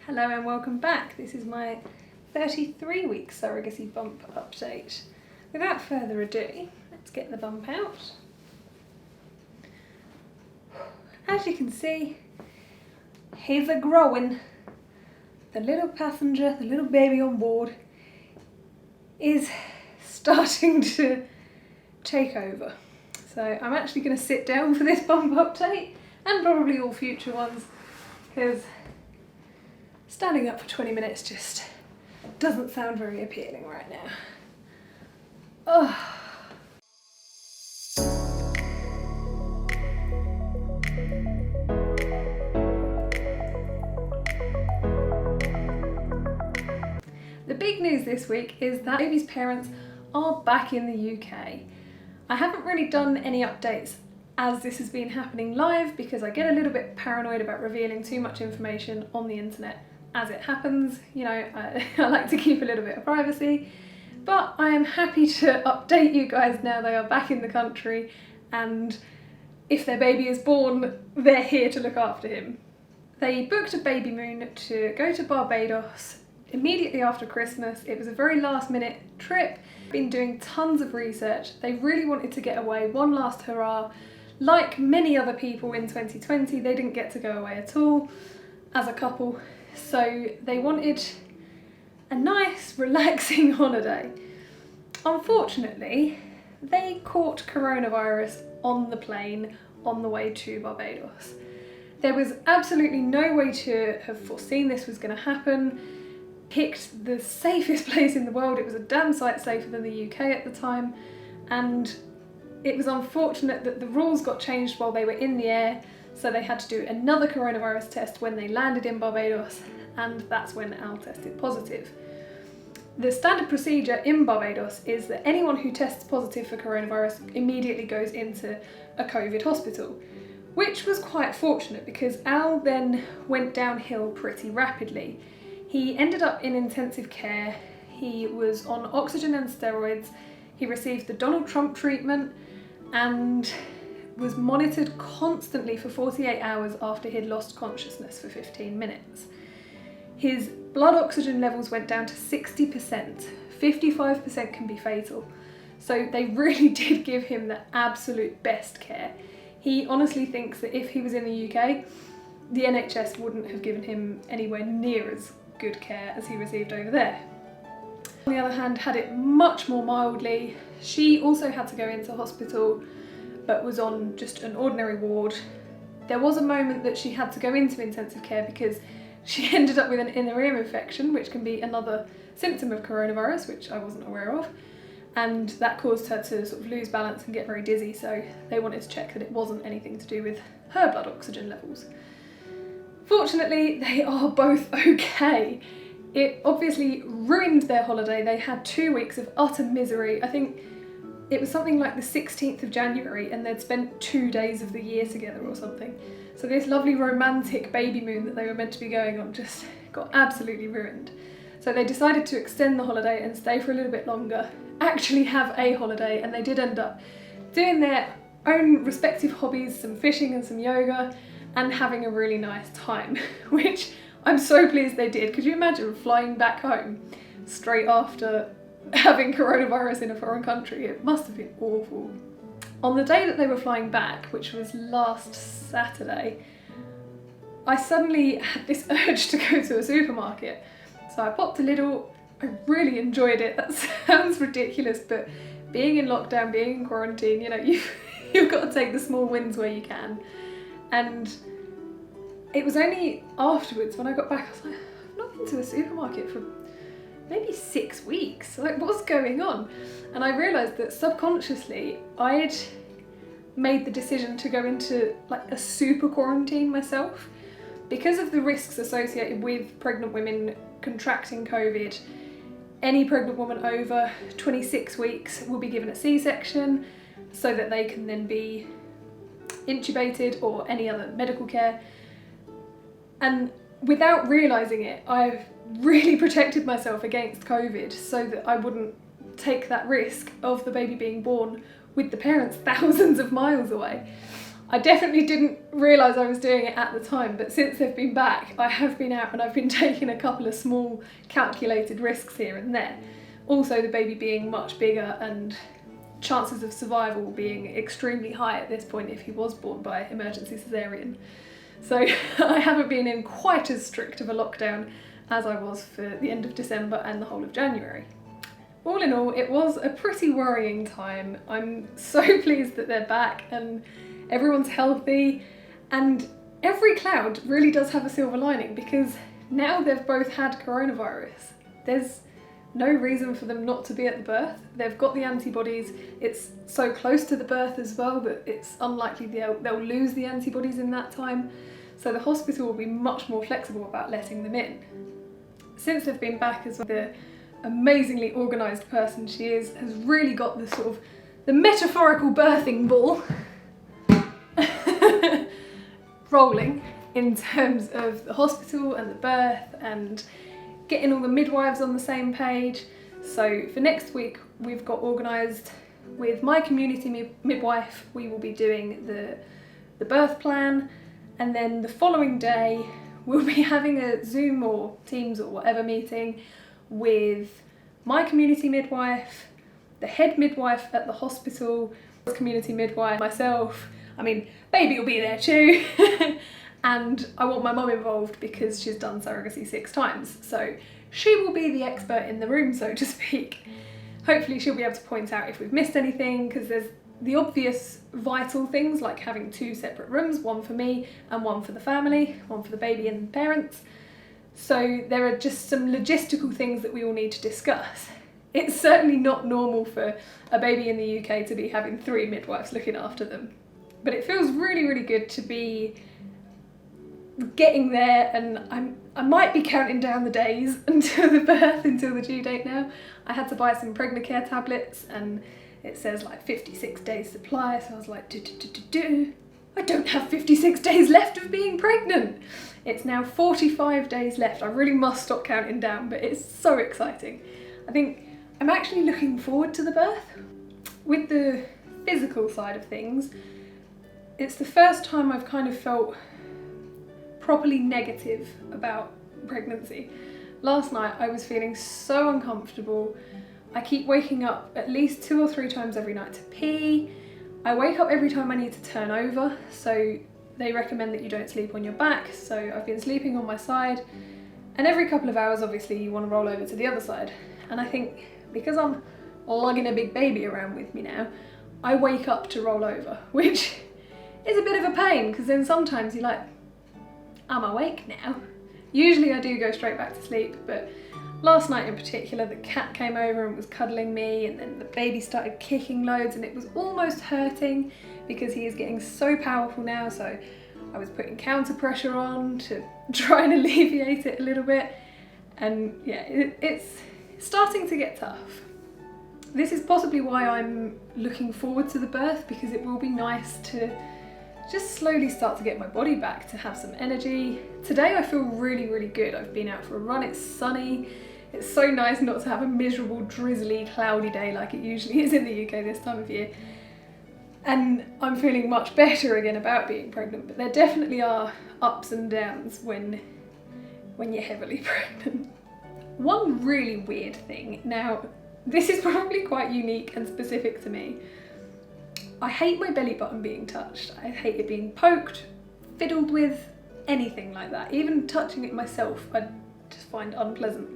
Hello and welcome back. This is my 33-week surrogacy bump update. Without further ado, let's get the bump out. As you can see, he's a-growing. The little passenger, the little baby on board, is starting to take over. So I'm actually going to sit down for this bump update and probably all future ones, because standing up for 20 minutes just doesn't sound very appealing right now. Oh. The big news this week is that baby's parents are back in the UK. I haven't really done any updates as this has been happening live because I get a little bit paranoid about revealing too much information on the internet as it happens. You know, I like to keep a little bit of privacy, but I am happy to update you guys now they are back in the country, and if their baby is born, they're here to look after him. They booked a baby moon to go to Barbados immediately after Christmas. It was a very last minute trip. Been doing tons of research. They really wanted to get away, one last hurrah. Like many other people in 2020, they didn't get to go away at all as a couple. So they wanted a nice, relaxing holiday. Unfortunately, they caught coronavirus on the plane on the way to Barbados. There was absolutely no way to have foreseen this was going to happen. Picked the safest place in the world. It was a damn sight safer than the UK at the time, and it was unfortunate that the rules got changed while they were in the air, so they had to do another coronavirus test when they landed in Barbados, and that's when Al tested positive. The standard procedure in Barbados is that anyone who tests positive for coronavirus immediately goes into a COVID hospital, which was quite fortunate because Al then went downhill pretty rapidly. He ended up in intensive care. He was on oxygen and steroids. He received the Donald Trump treatment and was monitored constantly for 48 hours after he'd lost consciousness for 15 minutes. His blood oxygen levels went down to 60%. 55% can be fatal. So they really did give him the absolute best care. He honestly thinks that if he was in the UK, the NHS wouldn't have given him anywhere near as good care as he received over there. On the other hand, had it much more mildly. She also had to go into hospital, but was on just an ordinary ward. There was a moment that she had to go into intensive care because she ended up with an inner ear infection, which can be another symptom of coronavirus, which I wasn't aware of, and that caused her to sort of lose balance and get very dizzy, so they wanted to check that it wasn't anything to do with her blood oxygen levels. Fortunately, they are both okay. It obviously ruined their holiday. They had 2 weeks of utter misery. I think it was something like the 16th of January and they'd spent 2 days of the year together or something. So this lovely romantic baby moon that they were meant to be going on just got absolutely ruined. So they decided to extend the holiday and stay for a little bit longer, actually have a holiday, and they did end up doing their own respective hobbies, some fishing and some yoga, and having a really nice time, which I'm so pleased they did. Could you imagine flying back home straight after having coronavirus in a foreign country? It must have been awful. On the day that they were flying back, which was last Saturday, I suddenly had this urge to go to a supermarket. So I popped a little. I really enjoyed it. That sounds ridiculous, but being in lockdown, being in quarantine, you know, you've got to take the small wins where you can. And it was only afterwards when I got back, I was like, I've not been to a supermarket for maybe 6 weeks. Like, what's going on? And I realised that subconsciously I'd made the decision to go into like a super quarantine myself because of the risks associated with pregnant women contracting COVID. Any pregnant woman over 26 weeks will be given a C-section so that they can then be intubated or any other medical care. And without realising it, I've really protected myself against COVID so that I wouldn't take that risk of the baby being born with the parents thousands of miles away. I definitely didn't realise I was doing it at the time, but since they've been back, I have been out and I've been taking a couple of small calculated risks here and there. Also, the baby being much bigger and chances of survival being extremely high at this point if he was born by emergency cesarean. So I haven't been in quite as strict of a lockdown as I was for the end of December and the whole of January. All in all, it was a pretty worrying time. I'm so pleased that they're back and everyone's healthy, and every cloud really does have a silver lining, because now they've both had coronavirus. There's no reason for them not to be at the birth. They've got the antibodies. It's so close to the birth as well that it's unlikely they'll lose the antibodies in that time. So the hospital will be much more flexible about letting them in. Since they've been back as well, the amazingly organised person she is has really got the sort of the metaphorical birthing ball rolling in terms of the hospital and the birth and getting all the midwives on the same page. So for next week we've got organised with my community midwife. We will be doing the birth plan, and then the following day we'll be having a Zoom or Teams or whatever meeting with my community midwife, the head midwife at the hospital, community midwife, myself. I mean, baby will be there too. And I want my mum involved because she's done surrogacy 6 times. So she will be the expert in the room, so to speak. Hopefully she'll be able to point out if we've missed anything, because there's the obvious vital things like having 2 separate rooms, one for me and one for the family, one for the baby and the parents. So there are just some logistical things that we all need to discuss. It's certainly not normal for a baby in the UK to be having 3 midwives looking after them. But it feels really, really good to be getting there, and I might be counting down the days until the birth, until the due date now. I had to buy some Pregnacare tablets and it says like 56 days supply, so I was like, I don't have 56 days left of being pregnant. It's now 45 days left. I really must stop counting down, but it's so exciting. I think I'm actually looking forward to the birth. With the physical side of things, it's the first time I've kind of felt properly negative about pregnancy. Last night I was feeling so uncomfortable. I keep waking up at least 2 or 3 times every night to pee. I wake up every time I need to turn over, so they recommend that you don't sleep on your back, so I've been sleeping on my side, and every couple of hours obviously you want to roll over to the other side. And I think because I'm lugging a big baby around with me now, I wake up to roll over, which is a bit of a pain, because then sometimes you're like, I'm awake now. Usually I do go straight back to sleep, but last night in particular the cat came over and was cuddling me, and then the baby started kicking loads and it was almost hurting because he is getting so powerful now, so I was putting counter pressure on to try and alleviate it a little bit, and yeah, it's starting to get tough. This is possibly why I'm looking forward to the birth, because it will be nice to just slowly start to get my body back, to have some energy. Today I feel really, really good. I've been out for a run, it's sunny. It's so nice not to have a miserable, drizzly, cloudy day like it usually is in the UK this time of year. And I'm feeling much better again about being pregnant, but there definitely are ups and downs when you're heavily pregnant. One really weird thing, now this is probably quite unique and specific to me. I hate my belly button being touched. I hate it being poked, fiddled with, anything like that. Even touching it myself I just find unpleasant.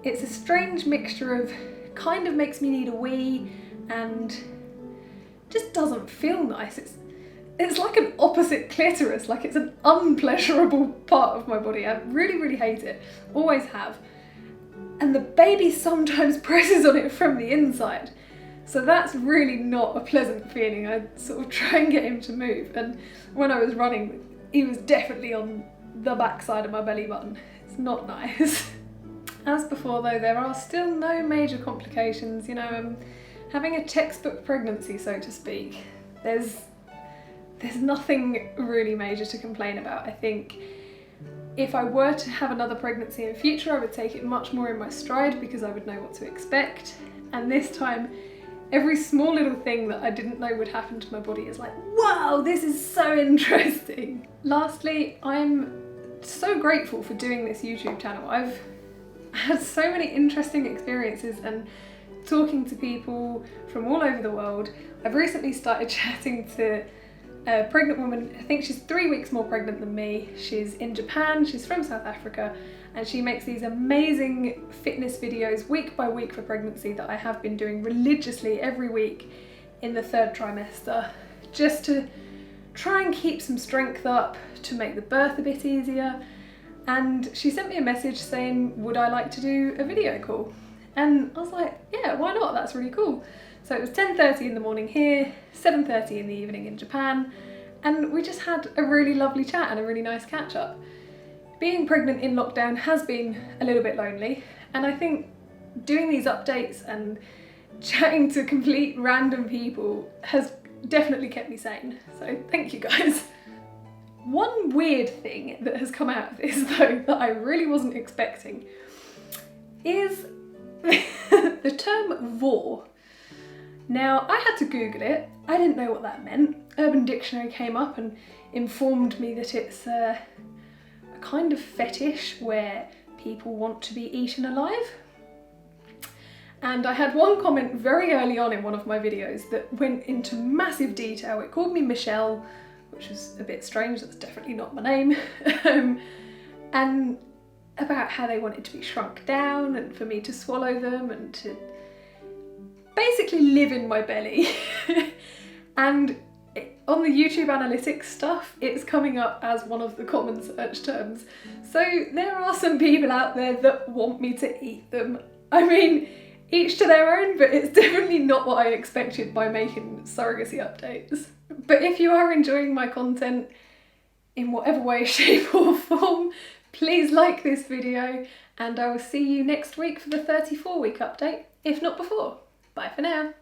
It's a strange mixture of kind of makes me need a wee and just doesn't feel nice. It's like an opposite clitoris, like it's an unpleasurable part of my body. I really, really hate it, always have. And the baby sometimes presses on it from the inside. So that's really not a pleasant feeling. I sort of try and get him to move, and when I was running, he was definitely on the back side of my belly button. It's not nice. As before though, there are still no major complications. You know, I'm having a textbook pregnancy, so to speak. There's nothing really major to complain about. I think if I were to have another pregnancy in future, I would take it much more in my stride because I would know what to expect. And this time, Every small little thing that I didn't know would happen to my body is like, wow, this is so interesting. Lastly, I'm so grateful for doing this YouTube channel. I've had so many interesting experiences and talking to people from all over the world. I've recently started chatting to a pregnant woman. I think she's 3 weeks more pregnant than me. She's in Japan, she's from South Africa, and she makes these amazing fitness videos week by week for pregnancy that I have been doing religiously every week in the 3rd trimester, just to try and keep some strength up, to make the birth a bit easier. And she sent me a message saying, would I like to do a video call? And I was like, yeah, why not? That's really cool. So it was 10:30 in the morning here, 7:30 in the evening in Japan, and we just had a really lovely chat and a really nice catch up. Being pregnant in lockdown has been a little bit lonely, and I think doing these updates and chatting to complete random people has definitely kept me sane. So thank you guys. One weird thing that has come out of this though that I really wasn't expecting is the term vore. Now, I had to Google it. I didn't know what that meant. Urban Dictionary came up and informed me that it's a kind of fetish where people want to be eaten alive. And I had one comment very early on in one of my videos that went into massive detail. It called me Michelle, which was a bit strange, that's definitely not my name, and about how they wanted to be shrunk down and for me to swallow them and to basically live in my belly. And on the YouTube analytics stuff, it's coming up as one of the common search terms. So there are some people out there that want me to eat them. I mean, each to their own, but it's definitely not what I expected by making surrogacy updates. But if you are enjoying my content in whatever way, shape or form, please like this video, and I will see you next week for the 34-week update, if not before. Bye for now.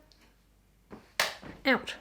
Ouch.